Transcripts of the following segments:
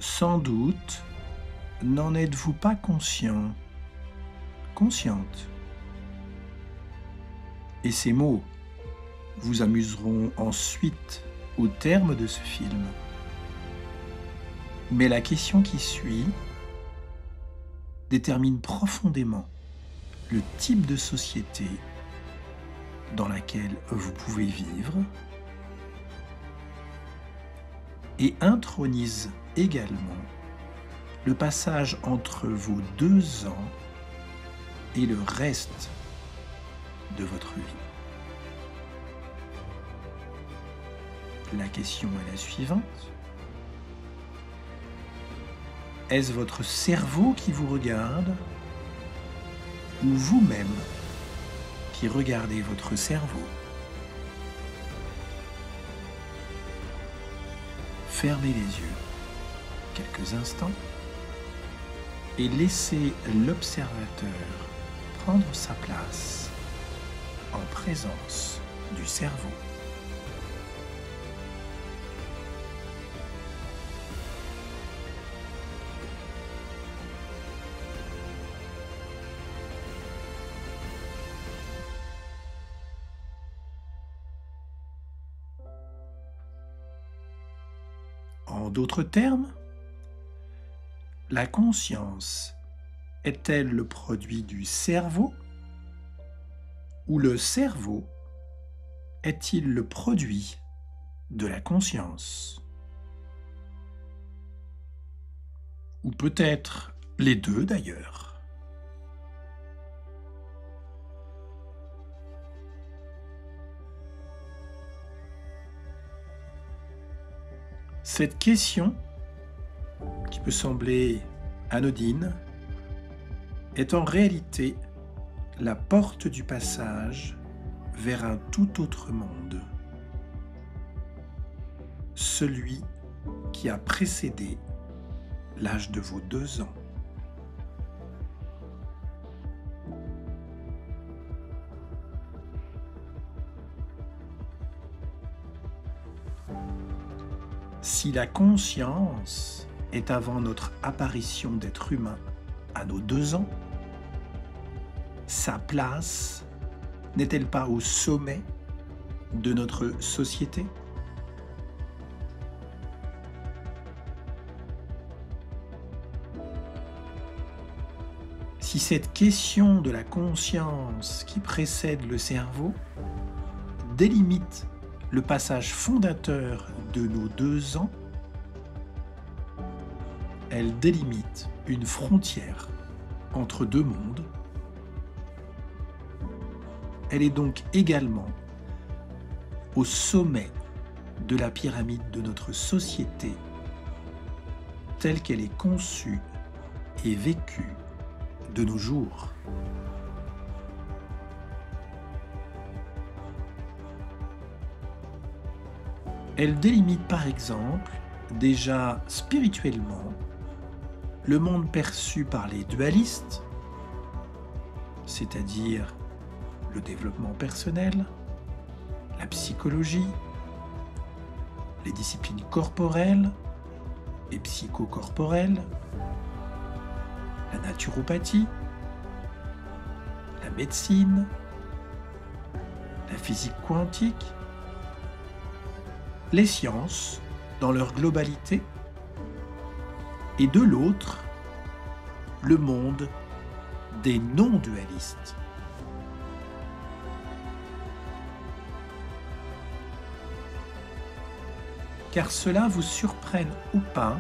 Sans doute n'en êtes-vous pas conscient, consciente. Et ces mots vous amuseront ensuite au terme de ce film. Mais la question qui suit détermine profondément le type de société dans laquelle vous pouvez vivre et intronise également le passage entre vos 2 ans et le reste de votre vie. La question est la suivante. Est-ce votre cerveau qui vous regarde ou vous-même qui regardez votre cerveau? Fermez les yeux quelques instants et laissez l'observateur prendre sa place en présence du cerveau. En d'autres termes, la conscience est-elle le produit du cerveau ou le cerveau est-il le produit de la conscience? Ou peut-être les deux d'ailleurs. Cette question, qui peut sembler anodine, est en réalité la porte du passage vers un tout autre monde, celui qui a précédé l'âge de vos 2 ans. Si la conscience est avant notre apparition d'être humain à nos 2 ans, sa place n'est-elle pas au sommet de notre société? Si cette question de la conscience qui précède le cerveau délimite le passage fondateur de nos 2 ans, elle délimite une frontière entre 2 mondes. Elle est donc également au sommet de la pyramide de notre société telle qu'elle est conçue et vécue de nos jours. Elle délimite par exemple, déjà spirituellement, le monde perçu par les dualistes, c'est-à-dire le développement personnel, la psychologie, les disciplines corporelles et psychocorporelles, la naturopathie, la médecine, la physique quantique, les sciences dans leur globalité, et de l'autre, le monde des non-dualistes. Car cela vous surprenne ou pas,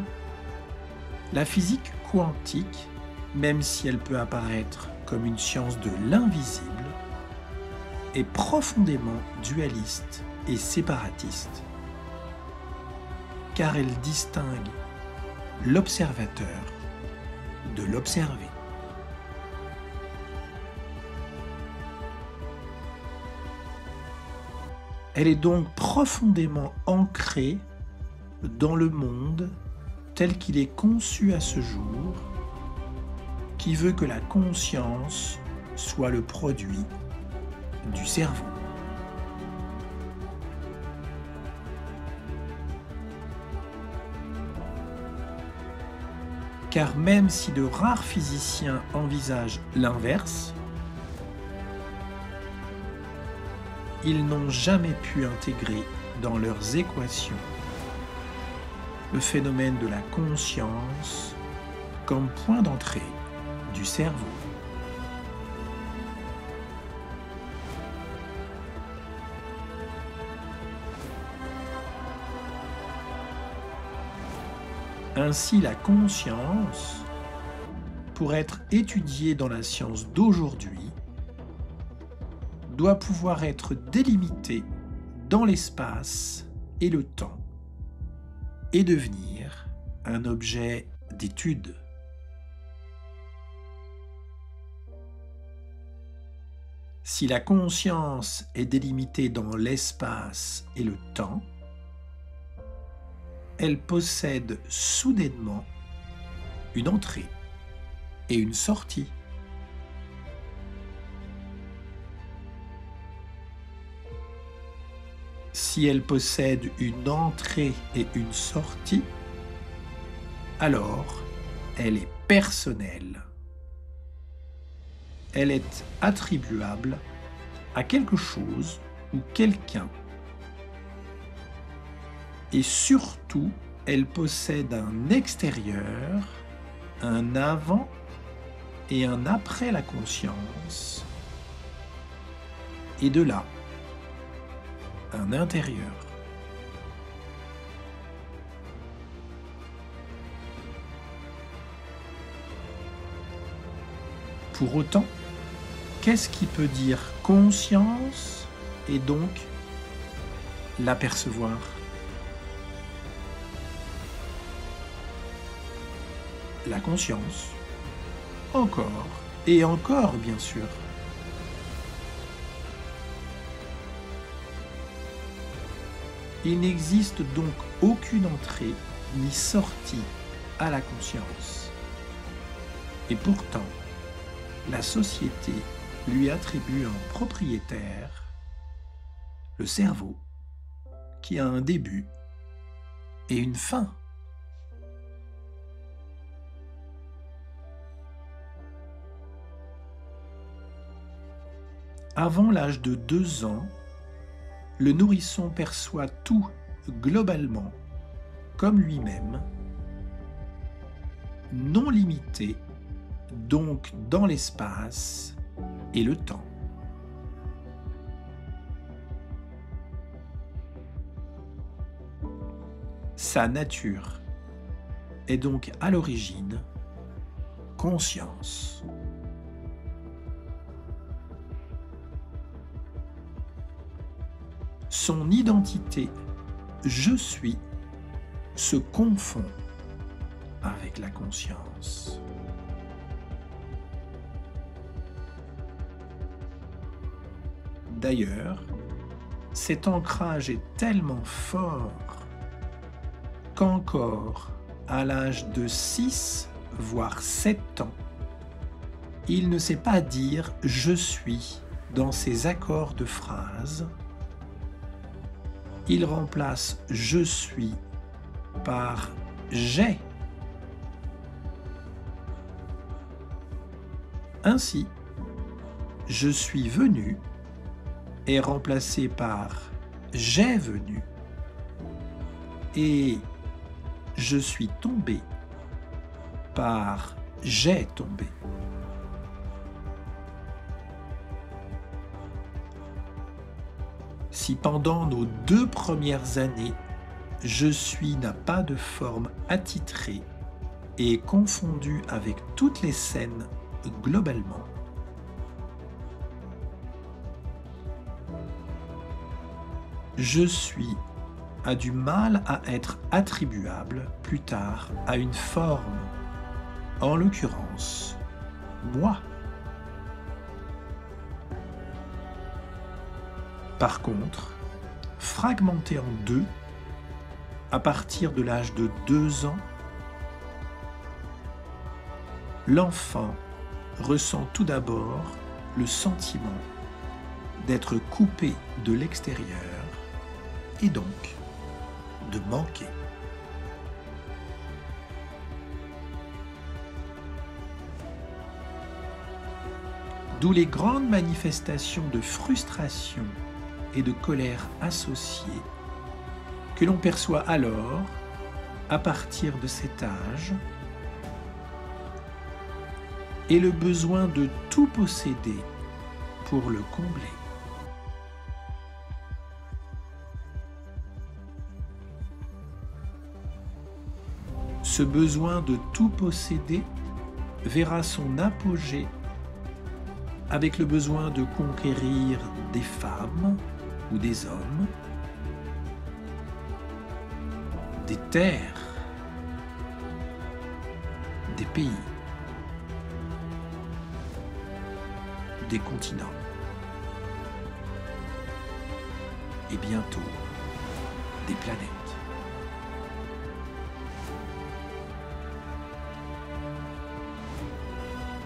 la physique quantique, même si elle peut apparaître comme une science de l'invisible, est profondément dualiste et séparatiste, car elle distingue l'observateur de l'observé. Elle est donc profondément ancrée dans le monde tel qu'il est conçu à ce jour, qui veut que la conscience soit le produit du cerveau. car même si de rares physiciens envisagent l'inverse, ils n'ont jamais pu intégrer dans leurs équations le phénomène de la conscience comme point d'entrée du cerveau. Ainsi, la conscience, pour être étudiée dans la science d'aujourd'hui, doit pouvoir être délimitée dans l'espace et le temps et devenir un objet d'étude. Si la conscience est délimitée dans l'espace et le temps, elle possède soudainement une entrée et une sortie. Si elle possède une entrée et une sortie, alors elle est personnelle. Elle est attribuable à quelque chose ou quelqu'un. Et surtout, elle possède un extérieur, un avant et un après la conscience, et de là, un intérieur. Pour autant, qu'est-ce qui peut dire conscience et donc l'apercevoir ? La conscience, encore et encore bien sûr. Il n'existe donc aucune entrée ni sortie à la conscience. Et pourtant, la société lui attribue un propriétaire, le cerveau, qui a un début et une fin. Avant l'âge de 2 ans, le nourrisson perçoit tout globalement comme lui-même, non limité, donc dans l'espace et le temps. Sa nature est donc à l'origine conscience. Son identité « je suis » se confond avec la conscience. D'ailleurs, cet ancrage est tellement fort qu'encore à l'âge de 6 voire 7 ans, il ne sait pas dire « je suis » dans ses accords de phrases. Il remplace « je suis » par « j'ai ». Ainsi, « je suis venu » est remplacé par « j'ai venu » et « je suis tombé » par « j'ai tombé ». Si pendant nos 2 premières années, « je suis » n'a pas de forme attitrée et est confondu avec toutes les scènes globalement, « je suis » a du mal à être attribuable plus tard à une forme, en l'occurrence, moi. Par contre, fragmenté en 2, à partir de l'âge de 2 ans, l'enfant ressent tout d'abord le sentiment d'être coupé de l'extérieur et donc de manquer. d'où les grandes manifestations de frustration et de colère associées que l'on perçoit alors, à partir de cet âge, et le besoin de tout posséder pour le combler. Ce besoin de tout posséder verra son apogée avec le besoin de conquérir des femmes ou des hommes, des terres, des pays, des continents et bientôt des planètes.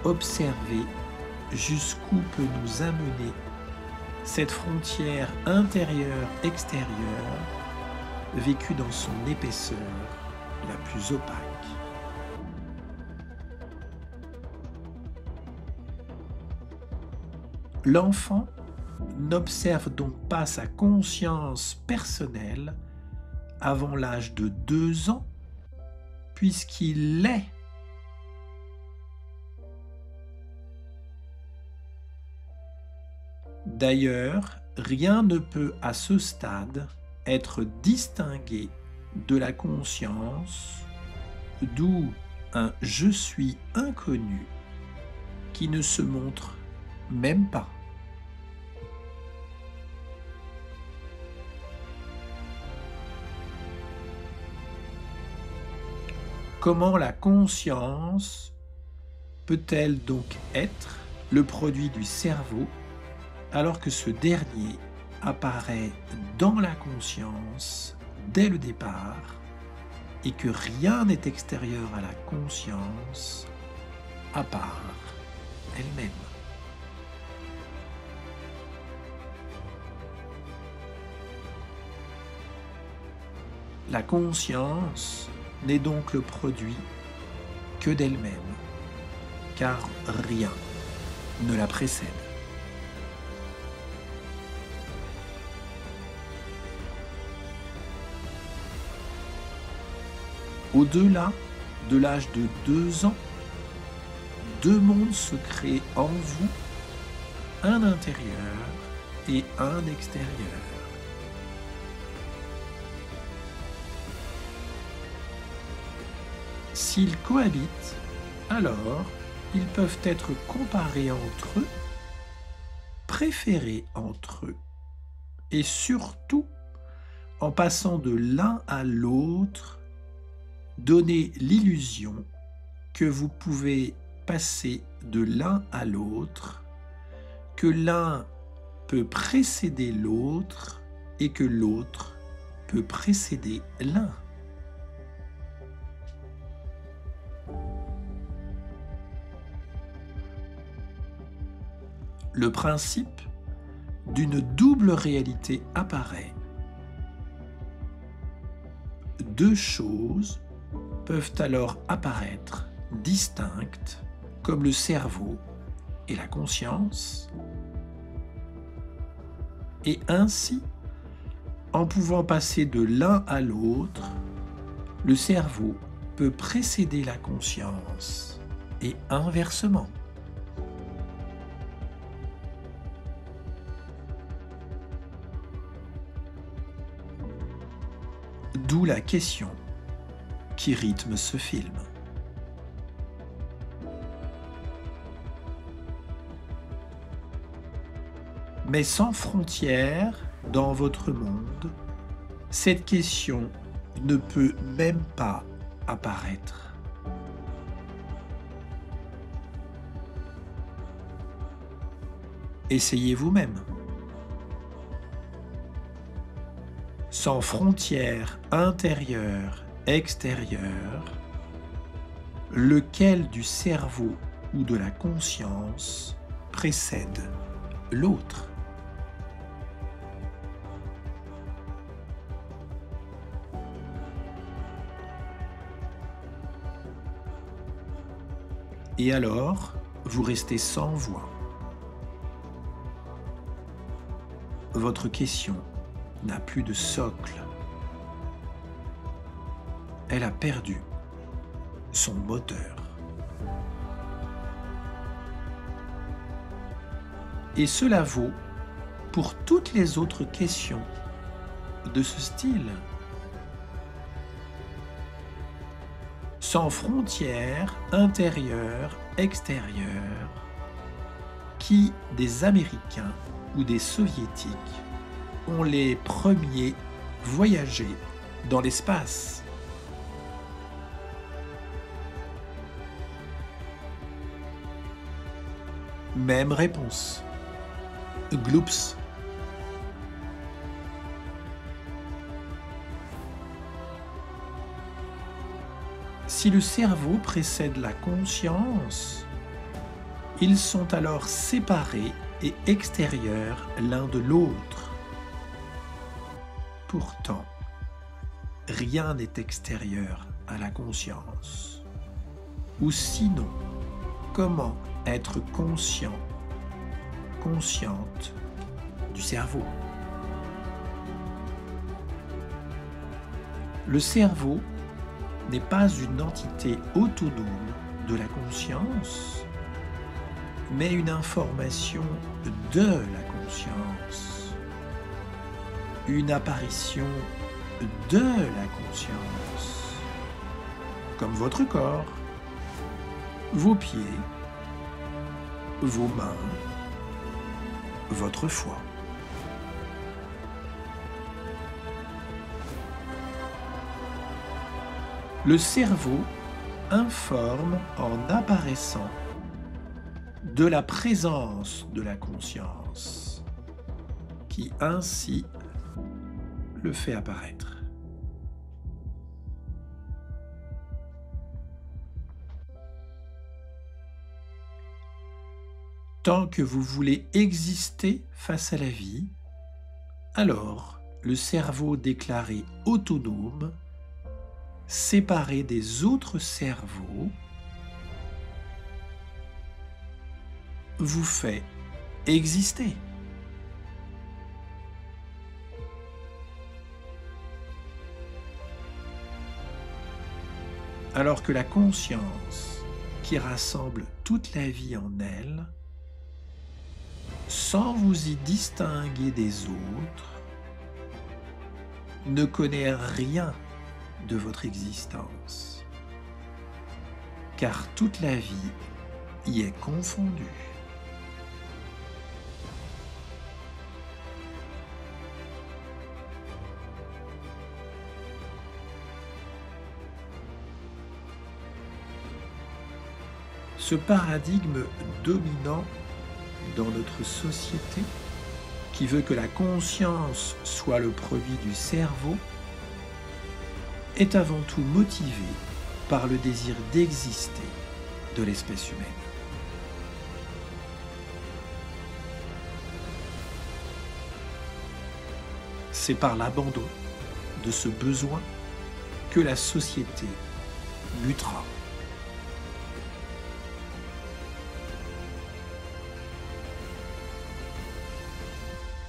Observez jusqu'où peut nous amener cette frontière intérieure-extérieure vécue dans son épaisseur la plus opaque. L'enfant n'observe donc pas sa conscience personnelle avant l'âge de 2 ans, puisqu'il l'est. D'ailleurs, rien ne peut à ce stade être distingué de la conscience, d'où un « je suis » inconnu qui ne se montre même pas. Comment la conscience peut-elle donc être le produit du cerveau alors que ce dernier apparaît dans la conscience dès le départ et que rien n'est extérieur à la conscience à part elle-même? La conscience n'est donc le produit que d'elle-même, car rien ne la précède. Au-delà de l'âge de 2 ans, 2 mondes se créent en vous, un intérieur et un extérieur. S'ils cohabitent, alors ils peuvent être comparés entre eux, préférés entre eux, et surtout, en passant de l'un à l'autre, donner l'illusion que vous pouvez passer de l'un à l'autre, que l'un peut précéder l'autre et que l'autre peut précéder l'un. Le principe d'une double réalité apparaît. 2 choses peuvent alors apparaître distinctes comme le cerveau et la conscience, et ainsi, en pouvant passer de l'un à l'autre, le cerveau peut précéder la conscience et inversement. D'où la question qui rythme ce film. Mais sans frontières dans votre monde, cette question ne peut même pas apparaître. Essayez vous-même. Sans frontières intérieures, extérieures, lequel du cerveau ou de la conscience précède l'autre? Et alors, vous restez sans voix, votre question n'a plus de socle. Elle a perdu son moteur. Et cela vaut pour toutes les autres questions de ce style. Sans frontières intérieures, extérieures, qui des Américains ou des Soviétiques ont les premiers voyagé dans l'espace. Même réponse. Gloops. Si le cerveau précède la conscience, ils sont alors séparés et extérieurs l'un de l'autre. Pourtant, rien n'est extérieur à la conscience. Ou sinon, comment être conscient, consciente du cerveau? Le cerveau n'est pas une entité autonome de la conscience, mais une information de la conscience, une apparition de la conscience, comme votre corps, vos pieds, vos mains, votre foie. Le cerveau informe en apparaissant de la présence de la conscience, qui ainsi le fait apparaître. Tant que vous voulez exister face à la vie, alors le cerveau déclaré autonome, séparé des autres cerveaux, vous fait exister. Alors que la conscience, qui rassemble toute la vie en elle, sans vous y distinguer des autres, ne connaît rien de votre existence, car toute la vie y est confondue. Ce paradigme dominant dans notre société, qui veut que la conscience soit le produit du cerveau, est avant tout motivé par le désir d'exister de l'espèce humaine. C'est par l'abandon de ce besoin que la société mutera.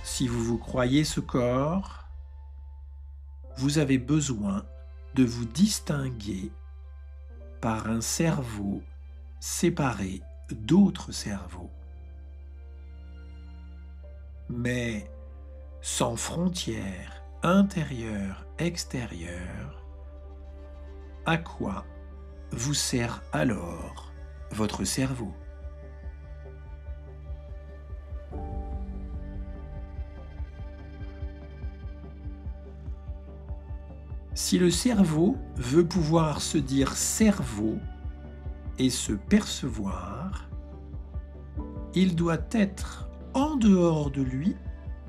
Si vous vous croyez ce corps, vous avez besoin de vous distinguer par un cerveau séparé d'autres cerveaux. Mais sans frontières intérieures, extérieures, à quoi vous sert alors votre cerveau ? Si le cerveau veut pouvoir se dire cerveau et se percevoir, il doit être en dehors de lui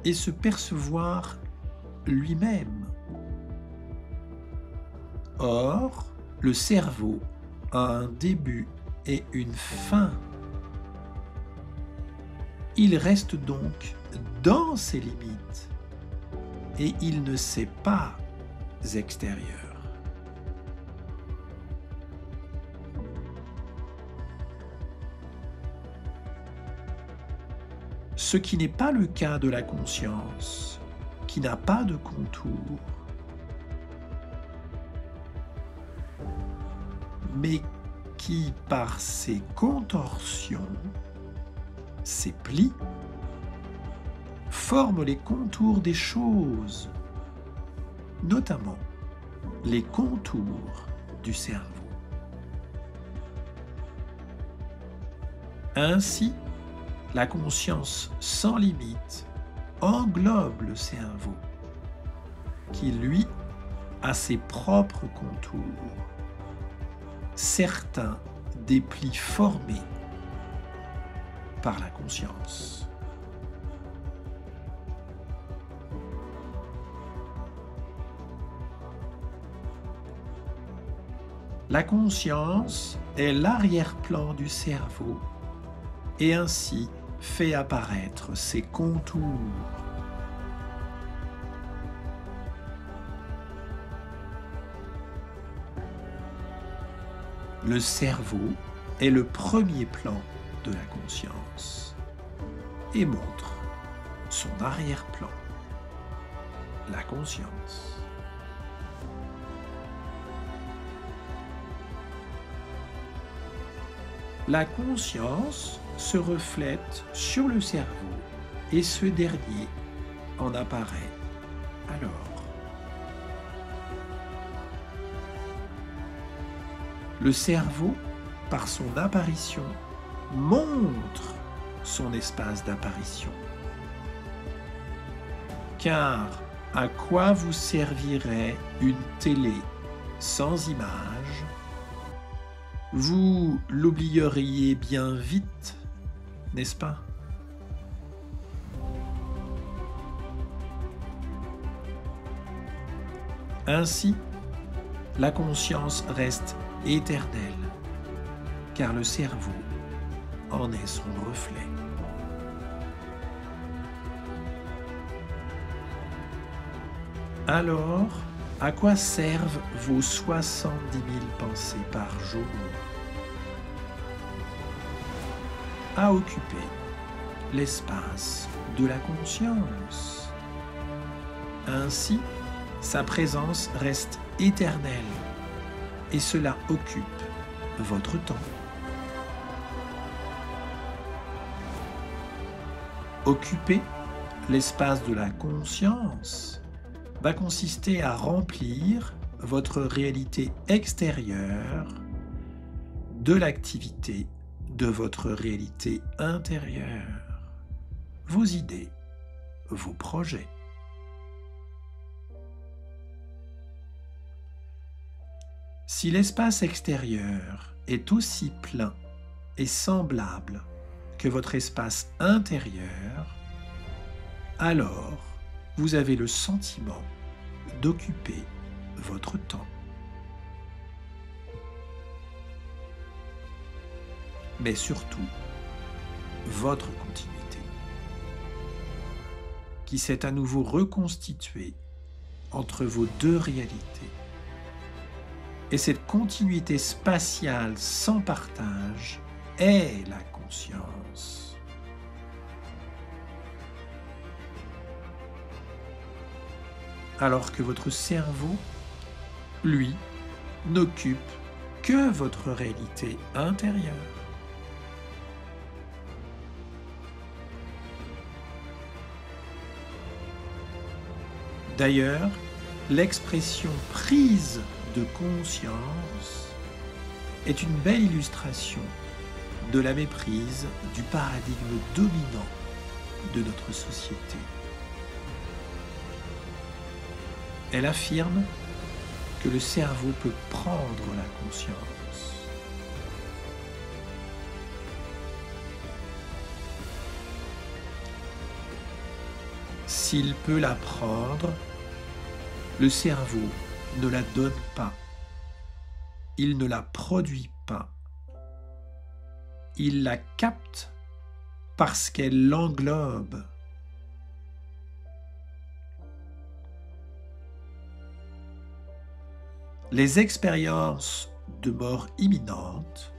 et se percevoir lui-même. Or, le cerveau a un début et une fin. Il reste donc dans ses limites et il ne sait pas extérieurs. ce qui n'est pas le cas de la conscience, qui n'a pas de contour, mais qui, par ses contorsions, ses plis, forme les contours des choses, notamment les contours du cerveau. Ainsi, la conscience sans limite englobe le cerveau, qui lui a ses propres contours, certains des plis formés par la conscience. La conscience est l'arrière-plan du cerveau et ainsi fait apparaître ses contours. Le cerveau est le premier plan de la conscience et montre son arrière-plan, la conscience. La conscience se reflète sur le cerveau et ce dernier en apparaît alors. Le cerveau, par son apparition, montre son espace d'apparition. Car à quoi vous servirait une télé sans image ? Vous l'oublieriez bien vite, n'est-ce pas ? Ainsi, la conscience reste éternelle, car le cerveau en est son reflet. Alors, à quoi servent vos 70 000 pensées par jour ? À occuper l'espace de la conscience. Ainsi, sa présence reste éternelle et cela occupe votre temps. Occuper l'espace de la conscience va consister à remplir votre réalité extérieure de l'activité de votre réalité intérieure, vos idées, vos projets. Si l'espace extérieur est aussi plein et semblable que votre espace intérieur, alors vous avez le sentiment d'occuper votre temps. Mais surtout, votre continuité, qui s'est à nouveau reconstituée entre vos deux réalités. Et cette continuité spatiale sans partage est la conscience. Alors que votre cerveau, lui, n'occupe que votre réalité intérieure. D'ailleurs, l'expression « prise de conscience » est une belle illustration de la méprise du paradigme dominant de notre société. Elle affirme que le cerveau peut prendre la conscience. S'il peut la prendre, le cerveau ne la donne pas. Il ne la produit pas. Il la capte parce qu'elle l'englobe. Les expériences de mort imminente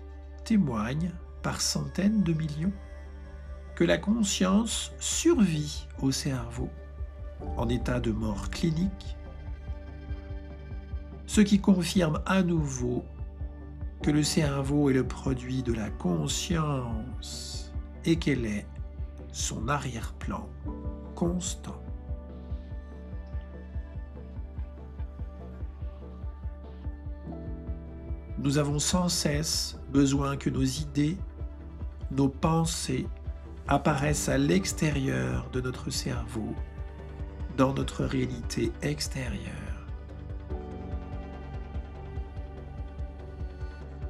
témoignent par centaines de millions que la conscience survit au cerveau en état de mort clinique, ce qui confirme à nouveau que le cerveau est le produit de la conscience et qu'elle est son arrière-plan constant. Nous avons sans cesse besoin que nos idées, nos pensées apparaissent à l'extérieur de notre cerveau, dans notre réalité extérieure.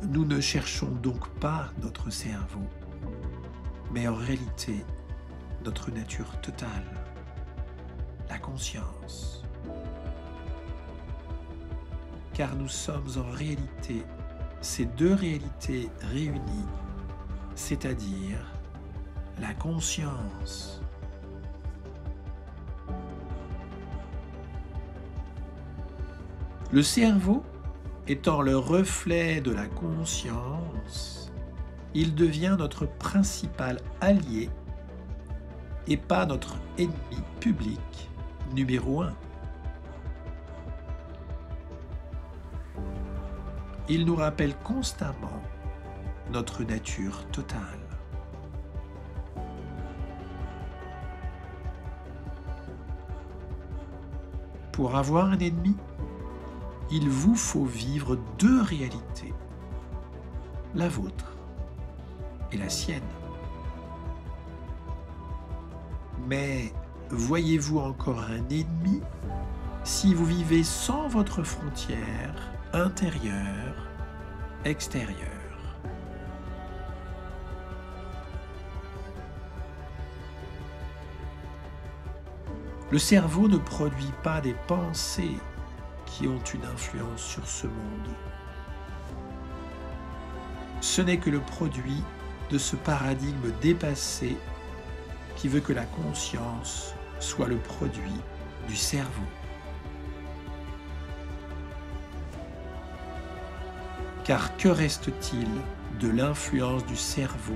Nous ne cherchons donc pas notre cerveau, mais en réalité notre nature totale, la conscience. Car nous sommes en réalité ces deux réalités réunies, c'est-à-dire la conscience. Le cerveau étant le reflet de la conscience, il devient notre principal allié et pas notre ennemi public numéro 1. Il nous rappelle constamment notre nature totale. Pour avoir un ennemi, il vous faut vivre deux réalités, la vôtre et la sienne. Mais voyez-vous encore un ennemi si vous vivez sans votre frontière intérieure, extérieure? Le cerveau ne produit pas des pensées qui ont une influence sur ce monde. Ce n'est que le produit de ce paradigme dépassé qui veut que la conscience soit le produit du cerveau. Car que reste-t-il de l'influence du cerveau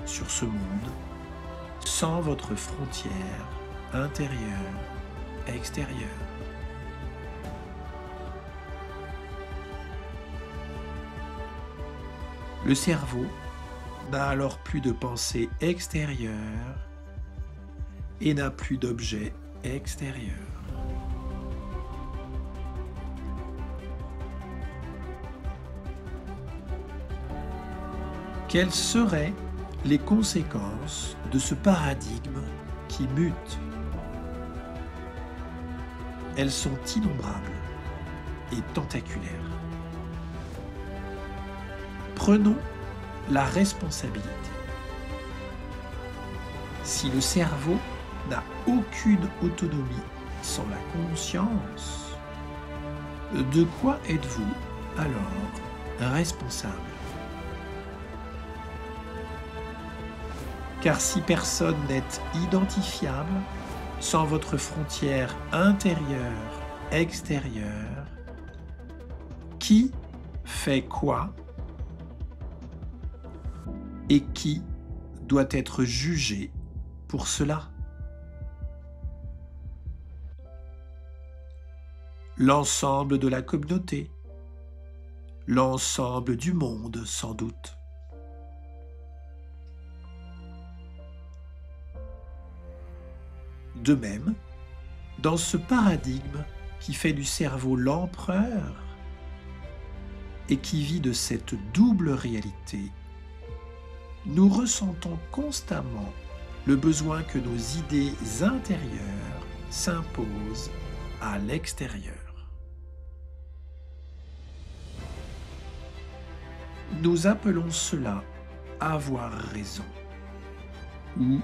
sur ce monde sans votre frontière intérieure, extérieure? Le cerveau n'a alors plus de pensée extérieure et n'a plus d'objet extérieur. Quelles seraient les conséquences de ce paradigme qui mute? Elles sont innombrables et tentaculaires. Prenons la responsabilité. Si le cerveau n'a aucune autonomie sans la conscience, de quoi êtes-vous alors responsable? Car si personne n'est identifiable sans votre frontière intérieure, extérieure, qui fait quoi et qui doit être jugé pour cela? L'ensemble de la communauté, l'ensemble du monde sans doute. De même, dans ce paradigme qui fait du cerveau l'empereur et qui vit de cette double réalité, nous ressentons constamment le besoin que nos idées intérieures s'imposent à l'extérieur. Nous appelons cela avoir raison ou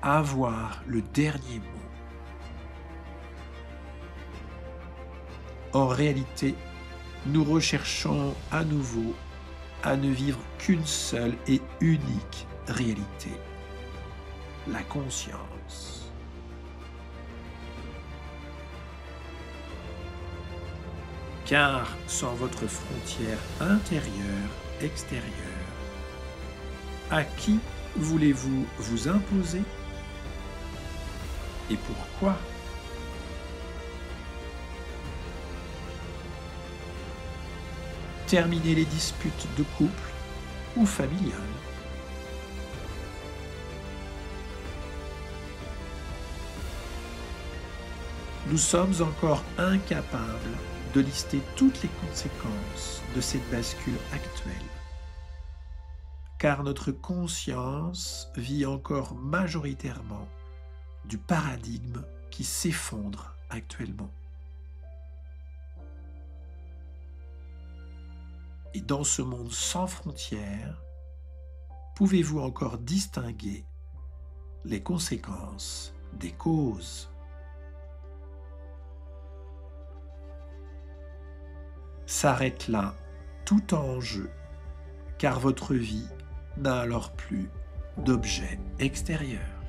avoir le dernier mot. En réalité, nous recherchons à nouveau à ne vivre qu'une seule et unique réalité, la conscience. Car sans votre frontière intérieure, extérieure, à qui Voulez-vous vous imposer? Et pourquoi? Terminer les disputes de couple ou familiales. Nous sommes encore incapables de lister toutes les conséquences de cette bascule actuelle, car notre conscience vit encore majoritairement du paradigme qui s'effondre actuellement. Et dans ce monde sans frontières, pouvez-vous encore distinguer les conséquences des causes? S'arrête là tout enjeu, car votre vie n'a alors plus d'objet extérieur.